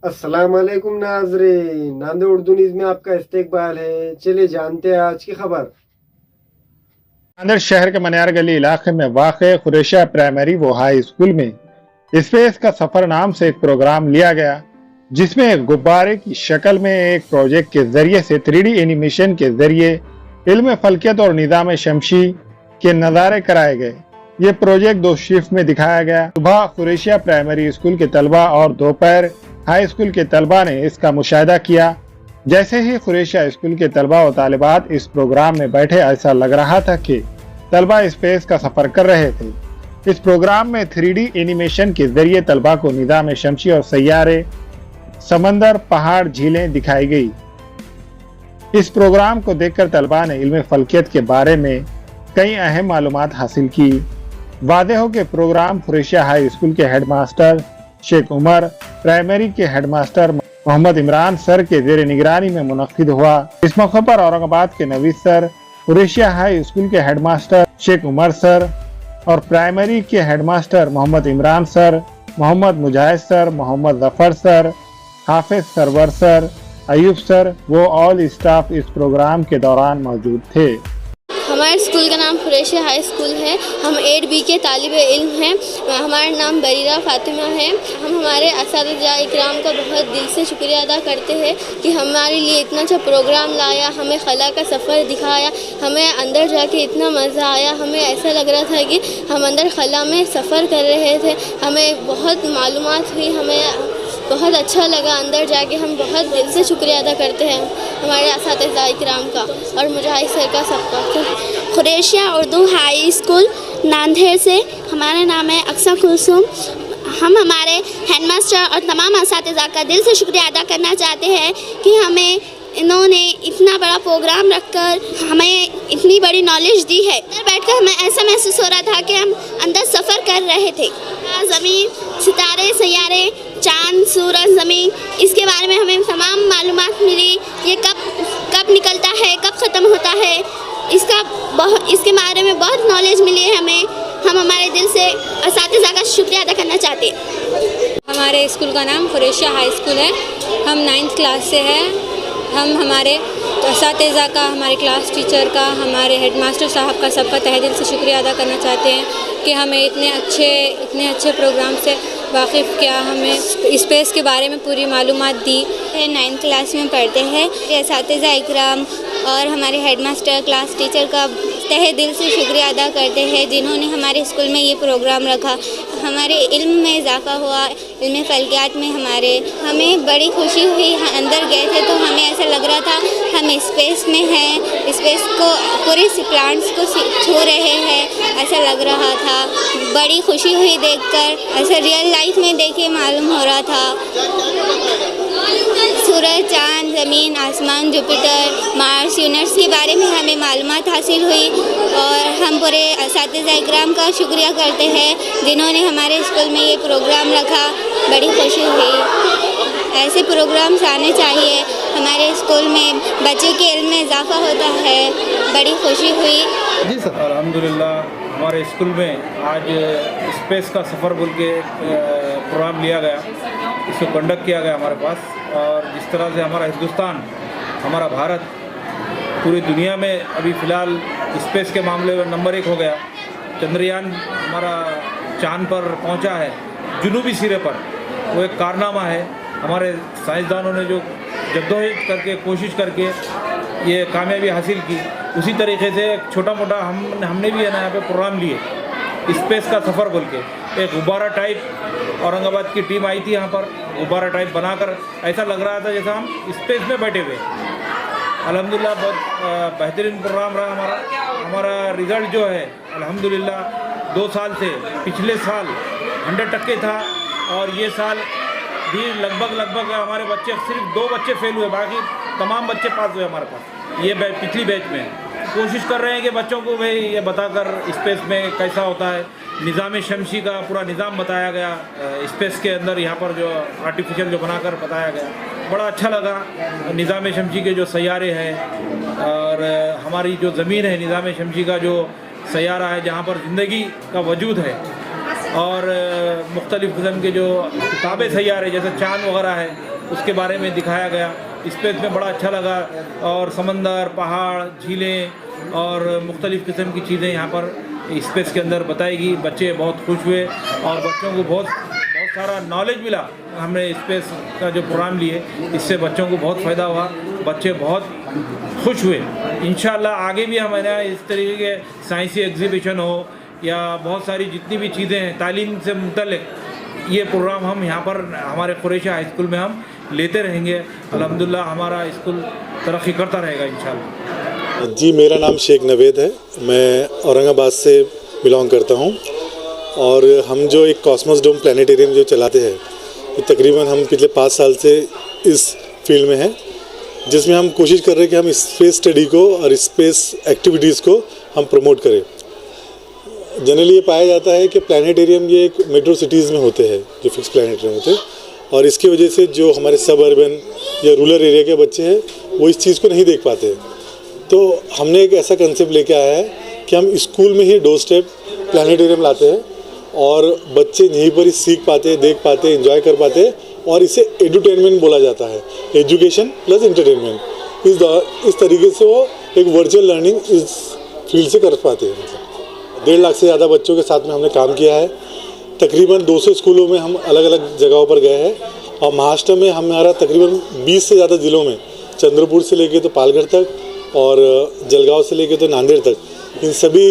अस्सलाम वालेकुम नाज़रीन, नांदेड़ उर्दू न्यूज़ में आपका इस्तकबाल है। चलिए जानते हैं आज की खबर। नांदेड़ शहर के मनियार गली इलाके में वाक़ खुरेशिया प्राइमरी व हाई स्कूल में स्पेस का सफर नाम से एक प्रोग्राम लिया गया, जिसमें एक गुब्बारे की शक्ल में एक प्रोजेक्ट के जरिए से 3D एनिमेशन के जरिए इल्म फल्कियत और निज़ाम शमसी के नज़ारे कराए गए। ये प्रोजेक्ट 2 शिफ्ट में दिखाया गया। सुबह खुरेशिया प्राइमरी स्कूल के तलबा और दोपहर हाई स्कूल के तलबा ने इसका मुशाहिदा किया। जैसे ही खुरेशिया स्कूल के तलबा और तालिबात इस प्रोग्राम में बैठे, ऐसा लग रहा था कि तलबा स्पेस का सफर कर रहे थे। इस प्रोग्राम में 3D एनिमेशन के जरिए तलबा को निज़ाम शमसी और सैयारे, समंदर, पहाड़, झीलें दिखाई गई। इस प्रोग्राम को देखकर तलबा ने इल्म फल्कियत के बारे में कई अहम मालूमात हासिल की। वादे हो कि प्रोग्राम खुरेशिया हाई स्कूल के हेडमास्टर शेख उमर, प्राइमरी के हेडमास्टर मोहम्मद इमरान सर के जेर निगरानी में मुनक्किद हुआ। इस मौके पर औरंगाबाद के नवीद सर, खुरेशिया हाई स्कूल के हेडमास्टर शेख उमर सर और प्राइमरी के हेडमास्टर मोहम्मद इमरान सर, मोहम्मद मुजाहिद सर, मोहम्मद जफर सर, हाफिज सरवर सर, अयूब सर वो ऑल स्टाफ इस प्रोग्राम के दौरान मौजूद थे। हमारे स्कूल का नाम खुरेशिया हाई स्कूल है। हम 8B के तालिबे इल्म हैं। हमारा नाम बरीरा फातिमा है। हम हमारे असातिज़ा इकराम का बहुत दिल से शुक्रिया अदा करते हैं कि हमारे लिए इतना अच्छा प्रोग्राम लाया, हमें खला का सफ़र दिखाया, हमें अंदर जाके इतना मज़ा आया। हमें ऐसा लग रहा था कि हम अंदर खला में सफ़र कर रहे थे। हमें बहुत मालूमात हुई, हमें बहुत अच्छा लगा अंदर जाके। हम बहुत दिल से शुक्रिया अदा करते हैं हमारे असातिज़ा इकराम का और मुजाहिद सर का, सबका। खुरेशिया उर्दू हाई स्कूल नांदेड़ से हमारा नाम है अक्सा कुलसुम। हम हमारे हेडमास्टर और तमाम असातिज़ा का दिल से शुक्रिया अदा करना चाहते हैं कि हमें इन्होंने इतना बड़ा प्रोग्राम रखकर हमें इतनी बड़ी नॉलेज दी है। अंदर बैठकर हमें ऐसा महसूस हो रहा था कि हम अंदर सफ़र कर रहे थे। ज़मीन, सितारे, सैयारे, चाँद, सूरज, ज़मीन, इसके बारे में हमें तमाम मालूमात मिली। ये कब निकलता है, कब ख़त्म होता है, इसके बारे में बहुत नॉलेज मिली है हमें। हम हमारे दिल से असातिज़ा का शुक्रिया अदा करना चाहते हैं। हमारे स्कूल का नाम खुरेशिया हाई स्कूल है। हम 9th क्लास से हैं। हम हमारे असातिज़ा का, हमारे क्लास टीचर का, हमारे हेडमास्टर साहब का, सबका तहे दिल से शुक्रिया अदा करना चाहते हैं कि हमें इतने अच्छे प्रोग्राम से वाकिफ़ किया, हमें स्पेस के बारे में पूरी मालूमात दी। 9th क्लास में पढ़ते हैं। असातिज़ा इकराम और हमारे हेडमास्टर, क्लास टीचर का तहे दिल से शुक्रिया अदा करते हैं जिन्होंने हमारे स्कूल में ये प्रोग्राम रखा। हमारे इल्म में इजाफ़ा हुआ, इल्म फल्कियात में हमें बड़ी खुशी हुई। अंदर गए थे तो हमें ऐसा लग रहा था हम स्पेस में हैं, स्पेस को, पूरे प्लांट्स को छू रहे हैं, ऐसा लग रहा था। बड़ी खुशी हुई देखकर, ऐसा रियल लाइफ में देखे मालूम हो रहा था। सूरज, चाँद, ज़मीन, आसमान, जुपिटर, मार्स, यूनिवर्स के बारे में हमें मालूमात हासिल हुई और हम पूरे असातिज़ा इकराम का शुक्रिया करते हैं जिन्होंने हमारे स्कूल में ये प्रोग्राम रखा। बड़ी खुशी हुई। ऐसे प्रोग्राम्स आने चाहिए। हमारे स्कूल में बच्चे के इल्म में इजाफ़ा होता है। बड़ी खुशी हुई। जी सर, अल्हम्दुलिल्लाह हमारे स्कूल में आज स्पेस का सफ़र बोल के प्रोग्राम लिया गया, इसको कंडक्ट किया गया हमारे पास। और जिस तरह से हमारा हिंदुस्तान, हमारा भारत पूरी दुनिया में अभी फ़िलहाल स्पेस के मामले में नंबर 1 हो गया। चंद्रयान हमारा चाँद पर पहुंचा है, जुनूबी सिरे पर। वो एक कारनामा है। हमारे साइंसदानों ने जो जद्दोजहद करके, कोशिश करके ये कामयाबी हासिल की, उसी तरीके से छोटा मोटा हमने भी है ना यहाँ पे प्रोग्राम लिए स्पेस का सफ़र बोल के। एक गुब्बारा टाइप औरंगाबाद की टीम आई थी यहाँ पर, गुब्बारा टाइप बनाकर ऐसा लग रहा था जैसा हम स्पेस में बैठे हुए। अल्हम्दुलिल्लाह बहुत बेहतरीन प्रोग्राम रहा हमारा रिज़ल्ट जो है अल्हम्दुलिल्लाह 2 साल से, पिछले साल 100% था और ये साल भी लगभग हमारे बच्चे, सिर्फ 2 बच्चे फेल हुए, बाकी तमाम बच्चे पास हुए हमारे पास। ये पिछली बैच में कोशिश कर रहे हैं कि बच्चों को भाई ये बताकर स्पेस में कैसा होता है। निज़ाम शमसी का पूरा निज़ाम बताया गया स्पेस के अंदर, यहाँ पर जो आर्टिफिशियल जो बनाकर बताया गया, बड़ा अच्छा लगा। निज़ाम शमसी के जो सैयारे हैं और हमारी जो ज़मीन है, निज़ाम शमसी का जो सैयारा है जहाँ पर ज़िंदगी का वजूद है, और मुख्तलिफ़ किस्म के जो किताबें सैयारे जैसे चाँद वगैरह है, उसके बारे में दिखाया गया। स्पेस में बड़ा अच्छा लगा और समंदर, पहाड़, झीलें और मुख्तलिफ़ किस्म की चीज़ें यहाँ पर स्पेस के अंदर बताएगी। बच्चे बहुत खुश हुए और बच्चों को बहुत सारा नॉलेज मिला। हमने स्पेस का जो प्रोग्राम लिए इससे बच्चों को बहुत फ़ायदा हुआ, बच्चे बहुत खुश हुए। इंशाल्लाह आगे भी हमारे इस तरीके के साइंसी एग्जीबिशन हो या बहुत सारी जितनी भी चीज़ें हैं तालीम से मुतल्लिक, ये प्रोग्राम हम यहाँ पर हमारे कुरैशी हाई स्कूल में हम लेते रहेंगे। अल्हम्दुलिल्लाह हमारा स्कूल तरक्की करता रहेगा इंशाल्लाह। जी, मेरा नाम शेख नवेद है, मैं औरंगाबाद से बिलोंग करता हूँ और हम जो एक कॉस्मोस डोम प्लानिटेरियम जो चलाते हैं, तो तकरीबन हम पिछले 5 साल से इस फील्ड में हैं, जिसमें हम कोशिश कर रहे हैं कि हम स्पेस स्टडी को और स्पेस एक्टिविटीज़ को हम प्रमोट करें। जनरली ये पाया जाता है कि प्लानिटेरियम ये एक मेट्रो सिटीज़ में होते हैं, जो फिक्स प्लानिटेरियम होते हैं, और इसकी वजह से जो हमारे सब अर्बन या रूरल एरिया के बच्चे हैं वो इस चीज़ को नहीं देख पाते हैं। तो हमने एक ऐसा कंसेप्ट लेके आया है कि हम स्कूल में ही डोर स्टेप प्लानिटेरियम लाते हैं और बच्चे यहीं पर ही सीख पाते हैं, देख पाते हैं, एंजॉय कर पाते हैं, और इसे एडुटेनमेंट बोला जाता है, एजुकेशन प्लस एंटरटेनमेंट। इस तरीके से वो एक वर्चुअल लर्निंग इस फील्ड से कर पाते हैं। 1.5 लाख से ज़्यादा बच्चों के साथ में हमने काम किया है। तकरीबन 200 स्कूलों में हम अलग अलग जगहों पर गए हैं और महाराष्ट्र में हमारा तकरीबन 20 से ज़्यादा ज़िलों में, चंद्रपुर से लेके तो पालघर तक और जलगांव से लेके तो नांदेड़ तक, इन सभी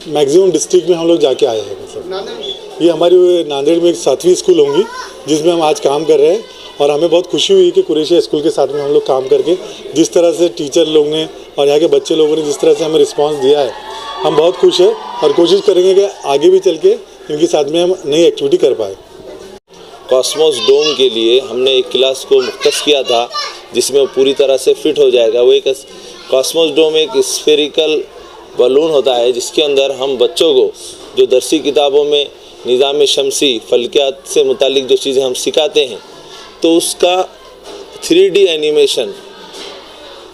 मैक्सिमम डिस्ट्रिक्ट में हम लोग जाके आए हैं। मतलब ये हमारी नांदेड़ में एक 7वीं स्कूल होंगी जिसमें हम आज काम कर रहे हैं, और हमें बहुत खुशी हुई कि कुरैशी स्कूल के साथ में हम लोग काम करके जिस तरह से टीचर लोग ने और यहाँ के बच्चे लोगों ने जिस तरह से हमें रिस्पांस दिया है, हम बहुत खुश हैं और कोशिश करेंगे कि आगे भी चल के इनके साथ में हम नई एक्टिविटी कर पाए। कॉस्मोस डोम के लिए हमने एक क्लास को मुख्तस किया था जिसमें वो पूरी तरह से फिट हो जाएगा। वो एक कॉस्मोस डोम एक स्फेरिकल बलून होता है जिसके अंदर हम बच्चों को जो दरसी किताबों में निज़ाम शमसी फल्कियात से मुतालिक जो चीज़ें हम सिखाते हैं, तो उसका 3D एनिमेशन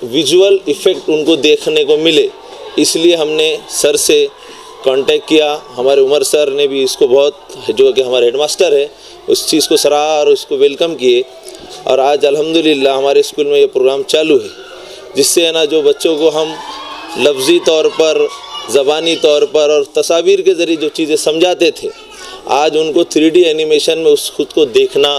विजुअल इफ़ेक्ट उनको देखने को मिले, इसलिए हमने सर से कांटेक्ट किया। हमारे उमर सर ने भी इसको बहुत, जो कि हमारे हेडमास्टर है, उस चीज़ को सराहा और उसको वेलकम किए, और आज अल्हम्दुलिल्लाह हमारे स्कूल में ये प्रोग्राम चालू है, जिससे है ना जो बच्चों को हम लफ्ज़ी तौर पर, ज़बानी तौर पर और तस्वीर के ज़रिए जो चीज़ें समझाते थे, आज उनको 3D एनिमेशन में उस खुद को देखना,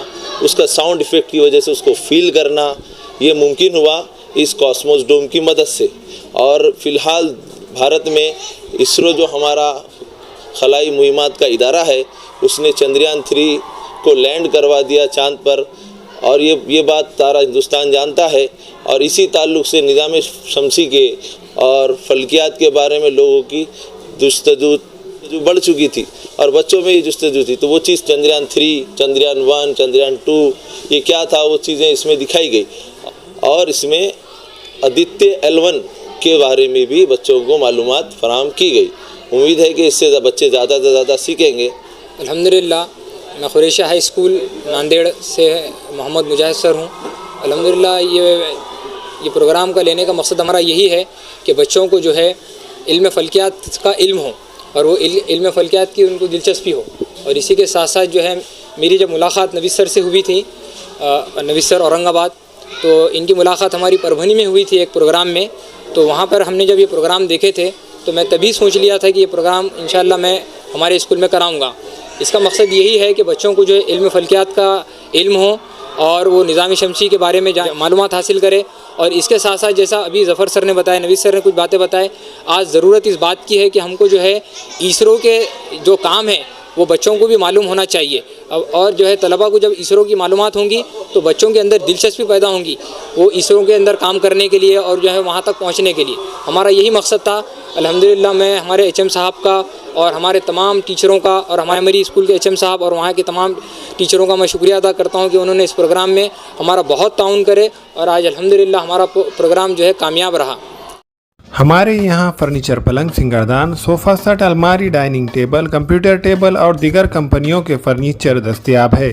उसका साउंड इफ़ेक्ट की वजह से उसको फील करना, ये मुमकिन हुआ इस कॉस्मोस डोम की मदद से। और फ़िलहाल भारत में इसरो जो हमारा खलाई मुहिमात का इदारा है, उसने चंद्रयान 3 को लैंड करवा दिया चाँद पर, और ये बात सारा हिंदुस्तान जानता है। और इसी ताल्लुक़ से निज़ाम शमसी के और फल्कियात के बारे में लोगों की जुस्तजू बढ़ चुकी थी और बच्चों में ही जुस्तजू थी, तो वो चीज़ चंद्रयान 3, चंद्रयान 1, चंद्रयान 2 ये क्या था, वो चीज़ें इसमें दिखाई गई। और इसमें आदित्य L1 के बारे में भी बच्चों को मालूमात फराहम की गई। उम्मीद है कि इससे बच्चे ज़्यादा से ज़्यादा सीखेंगे। अल्हम्दुलिल्लाह, मैं कुरैशी हाई स्कूल नांदेड़ से मोहम्मद मुजाहिद सर हूँ। अल्हम्दुलिल्लाह ये प्रोग्राम का लेने का मकसद हमारा यही है कि बच्चों को जो है इल्म फ़ल्कियात का इल्म हो और वो इल्म फ़ल्कियात की उनको दिलचस्पी हो। और इसी के साथ साथ जो है मेरी जब मुलाकात नवीद सर से हुई थी, नवीद सर औरंगाबाद, तो इनकी मुलाकात हमारी परभनी में हुई थी एक प्रोग्राम में। तो वहाँ पर हमने जब ये प्रोग्राम देखे थे तो मैं तभी सोच लिया था कि ये प्रोग्राम इंशाअल्लाह मैं हमारे स्कूल में कराऊँगा। इसका मकसद यही है कि बच्चों को जो है इल्म फ़ल्कियात का इल्म हो और वो निज़ाम शमसी के बारे में मालूमात हासिल करे। और इसके साथ साथ जैसा अभी ज़फ़र सर ने बताया, नवीद सर ने कुछ बातें बताए, आज ज़रूरत इस बात की है कि हमको जो है इसरो के जो काम है वो बच्चों को भी मालूम होना चाहिए। और जो है तलबा को जब इसरो की मालूमात होंगी तो बच्चों के अंदर दिलचस्पी पैदा होंगी वो इसरो के अंदर काम करने के लिए और जो है वहाँ तक पहुँचने के लिए। हमारा यही मकसद था। अल्हम्दुलिल्लाह मैं हमारे HM साहब का और हमारे तमाम टीचरों का और हमारे स्कूल के HM साहब और वहाँ के तमाम टीचरों का मैं शुक्रिया अदा करता हूँ कि उन्होंने इस प्रोग्राम में हमारा बहुत ताउन करे और आज अल्हम्दुलिल्लाह हमारा प्रोग्राम जो है कामयाब रहा। हमारे यहाँ फर्नीचर, पलंग, सिंगारदान, सोफ़ा सेट, अलमारी, डाइनिंग टेबल, कंप्यूटर टेबल और दीगर कंपनियों के फर्नीचर दस्तयाब है।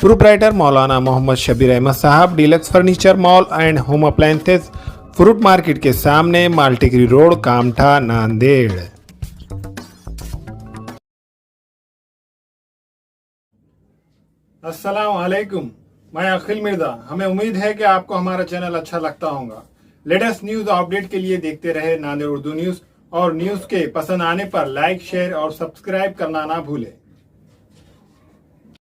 प्रोप्राइटर मौलाना मोहम्मद शबीर अहमद साहब, deluxe furniture mall and home appliances, fruit market के सामने, माल्टिकरी रोड, कामठा, नांदेड़। अस्सलाम वालेकुम। मैं अखिल मिर्जा। हमें उम्मीद है कि आपको हमारा चैनल अच्छा लगता होगा। लेटेस्ट न्यूज अपडेट के लिए देखते रहे नांदेड़ उर्दू न्यूज, और न्यूज के पसंद आने पर लाइक, शेयर और सब्सक्राइब करना ना भूलें।